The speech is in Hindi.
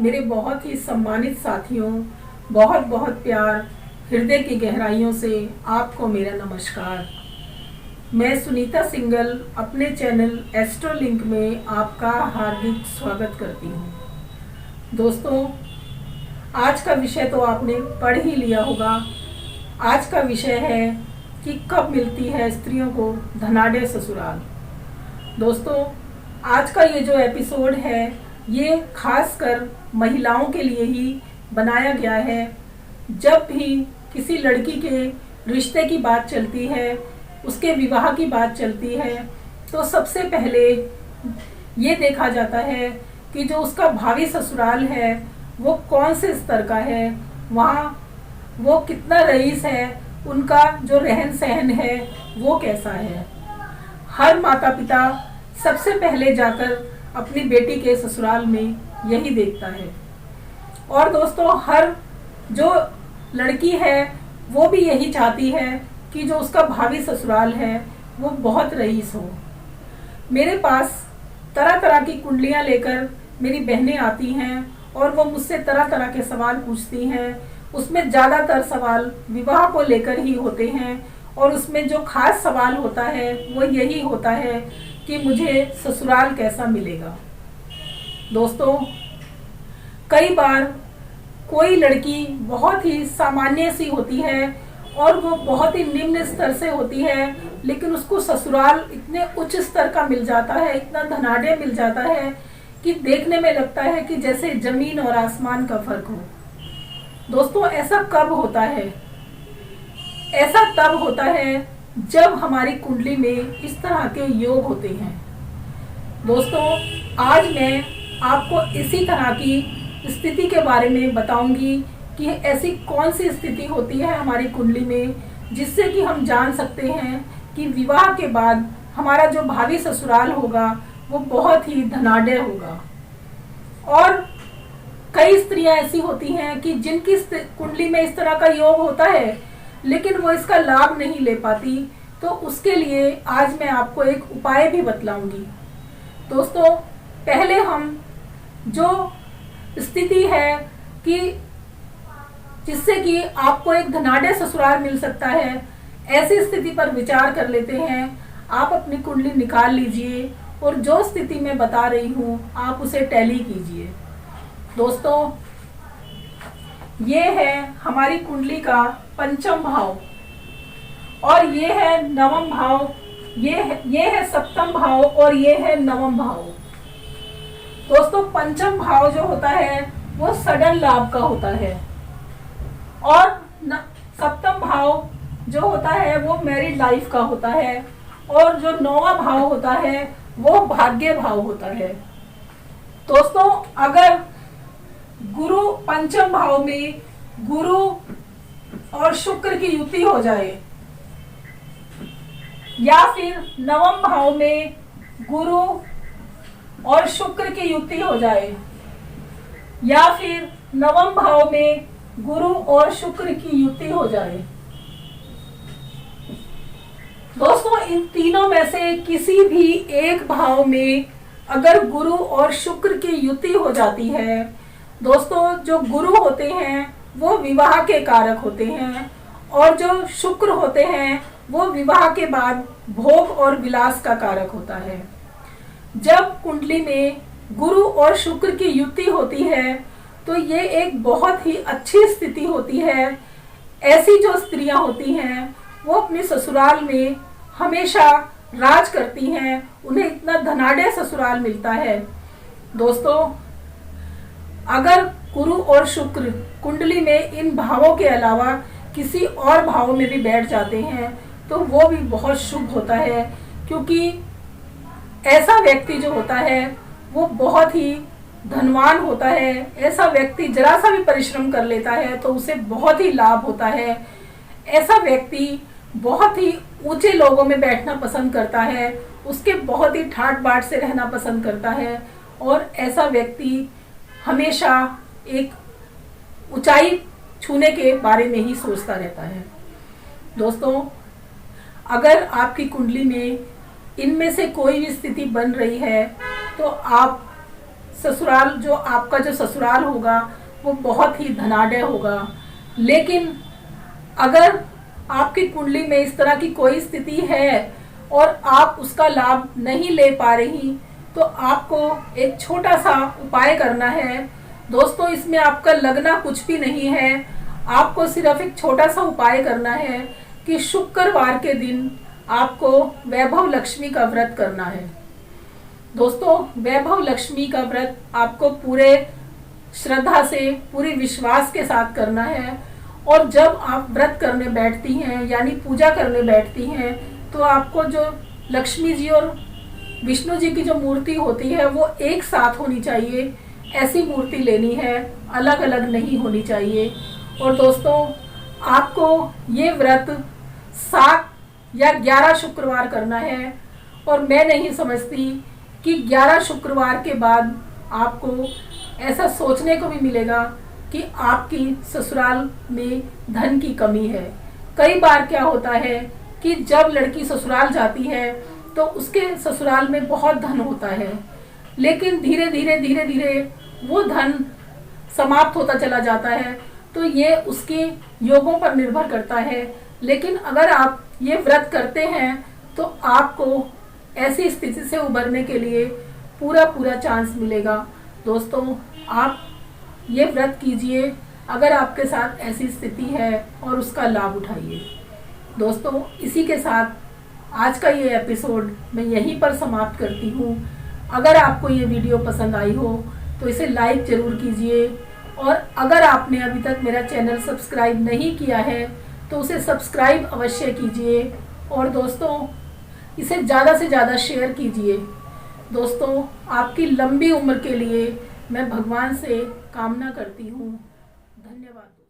मेरे बहुत ही सम्मानित साथियों, बहुत बहुत प्यार, हृदय की गहराइयों से आपको मेरा नमस्कार। मैं सुनीता सिंगल अपने चैनल एस्ट्रोलिंक में आपका हार्दिक स्वागत करती हूँ। दोस्तों, आज का विषय तो आपने पढ़ ही लिया होगा। आज का विषय है कि कब मिलती है स्त्रियों को धनाढ़ ससुराल। दोस्तों, आज का ये जो एपिसोड है ये खासकर महिलाओं के लिए ही बनाया गया है। जब भी किसी लड़की के रिश्ते की बात चलती है, उसके विवाह की बात चलती है, तो सबसे पहले ये देखा जाता है कि जो उसका भावी ससुराल है वो कौन से स्तर का है, वहाँ वो कितना रईस है, उनका जो रहन सहन है वो कैसा है। हर माता पिता सबसे पहले जाकर अपनी बेटी के ससुराल में यही देखता है। और दोस्तों, हर जो लड़की है वो भी यही चाहती है कि जो उसका भावी ससुराल है वो बहुत रईस हो। मेरे पास तरह तरह की कुंडलियां लेकर मेरी बहनें आती हैं और वो मुझसे तरह तरह के सवाल पूछती हैं। उसमें ज़्यादातर सवाल विवाह को लेकर ही होते हैं और उसमें जो खास सवाल होता है वो यही होता है कि मुझे ससुराल कैसा मिलेगा। दोस्तों, कई बार कोई लड़की बहुत ही सामान्य सी होती है और वो बहुत ही निम्न स्तर से होती है, लेकिन उसको ससुराल इतने उच्च स्तर का मिल जाता है, इतना धनाढ़ मिल जाता है कि देखने में लगता है कि जैसे जमीन और आसमान का फर्क हो। दोस्तों, ऐसा कब होता है? ऐसा तब होता है जब हमारी कुंडली में इस तरह के योग होते हैं। दोस्तों, आज मैं आपको इसी तरह की स्थिति के बारे में बताऊंगी कि ऐसी कौन सी स्थिति होती है हमारी कुंडली में जिससे कि हम जान सकते हैं कि विवाह के बाद हमारा जो भावी ससुराल होगा वो बहुत ही धनाढ़ होगा। और कई स्त्रियां ऐसी होती हैं कि जिनकी कुंडली में इस तरह का योग होता है लेकिन वो इसका लाभ नहीं ले पाती, तो उसके लिए आज मैं आपको एक उपाय भी बतलाऊंगी। दोस्तों, पहले हम जो स्थिति है कि जिससे कि आपको एक धनाढ़ ससुराल मिल सकता है, ऐसी स्थिति पर विचार कर लेते हैं। आप अपनी कुंडली निकाल लीजिए और जो स्थिति मैं बता रही हूँ आप उसे टैली कीजिए। दोस्तों, ये है हमारी कुंडली का पंचम भाव और ये है नवम भाव, ये है सप्तम भाव और ये है नवम भाव। दोस्तों, पंचम भाव जो होता है वो सडन लाभ का होता है और सप्तम भाव जो होता है वो मैरिड लाइफ का होता है और जो नौवां भाव होता है वो भाग्य भाव होता है। दोस्तों, अगर गुरु पंचम भाव में गुरु और शुक्र की युति हो जाए या फिर नवम भाव में गुरु और शुक्र की युति हो जाए या फिर नवम भाव में गुरु और शुक्र की युति हो जाए, दोस्तों इन तीनों में से किसी भी एक भाव में अगर गुरु और शुक्र की युति हो जाती है, दोस्तों जो गुरु होते हैं वो विवाह के कारक होते हैं और जो शुक्र होते हैं वो विवाह के बाद भोग और विलास का कारक होता है। जब कुंडली में गुरु और शुक्र की युति होती है तो ये एक बहुत ही अच्छी स्थिति होती है। ऐसी जो स्त्रियां होती हैं वो अपने ससुराल में हमेशा राज करती हैं, उन्हें इतना धनाढ़ ससुराल मिलता है। दोस्तों, अगर गुरु और शुक्र कुंडली में इन भावों के अलावा किसी और भाव में भी बैठ जाते हैं तो वो भी बहुत शुभ होता है, क्योंकि ऐसा व्यक्ति जो होता है वो बहुत ही धनवान होता है। ऐसा व्यक्ति जरा सा भी परिश्रम कर लेता है तो उसे बहुत ही लाभ होता है। ऐसा व्यक्ति बहुत ही ऊंचे लोगों में बैठना पसंद करता है, उसके बहुत ही ठाट बाट से रहना पसंद करता है और ऐसा व्यक्ति हमेशा एक ऊंचाई छूने के बारे में ही सोचता रहता है। दोस्तों, अगर आपकी कुंडली में इनमें से कोई भी स्थिति बन रही है तो आप ससुराल जो आपका जो ससुराल होगा वो बहुत ही धनाढ्य होगा। लेकिन अगर आपकी कुंडली में इस तरह की कोई स्थिति है और आप उसका लाभ नहीं ले पा रही, तो आपको एक छोटा सा उपाय करना है। दोस्तों, इसमें आपका लगना कुछ भी नहीं है। आपको सिर्फ एक छोटा सा उपाय करना है कि शुक्रवार के दिन आपको वैभव लक्ष्मी का व्रत करना है। दोस्तों, वैभव लक्ष्मी का व्रत आपको पूरे श्रद्धा से, पूरे विश्वास के साथ करना है। और जब आप व्रत करने बैठती हैं यानी पूजा करने बैठती हैं, तो आपको जो लक्ष्मी जी और विष्णु जी की जो मूर्ति होती है वो एक साथ होनी चाहिए। ऐसी मूर्ति लेनी है, अलग अलग नहीं होनी चाहिए। और दोस्तों, आपको ये व्रत 7 या 11 शुक्रवार करना है। और मैं नहीं समझती कि 11 शुक्रवार के बाद आपको ऐसा सोचने को भी मिलेगा कि आपकी ससुराल में धन की कमी है। कई बार क्या होता है कि जब लड़की ससुराल जाती है तो उसके ससुराल में बहुत धन होता है, लेकिन धीरे धीरे वो धन समाप्त होता चला जाता है। तो ये उसके योगों पर निर्भर करता है। लेकिन अगर आप ये व्रत करते हैं तो आपको ऐसी स्थिति से उबरने के लिए पूरा चांस मिलेगा। दोस्तों, आप ये व्रत कीजिए अगर आपके साथ ऐसी स्थिति है और उसका लाभ उठाइए। दोस्तों, इसी के साथ आज का ये एपिसोड मैं यहीं पर समाप्त करती हूँ। अगर आपको ये वीडियो पसंद आई हो तो इसे लाइक ज़रूर कीजिए। और अगर आपने अभी तक मेरा चैनल सब्सक्राइब नहीं किया है तो उसे सब्सक्राइब अवश्य कीजिए। और दोस्तों, इसे ज़्यादा से ज़्यादा शेयर कीजिए। दोस्तों, आपकी लंबी उम्र के लिए मैं भगवान से कामना करती हूँ। धन्यवाद।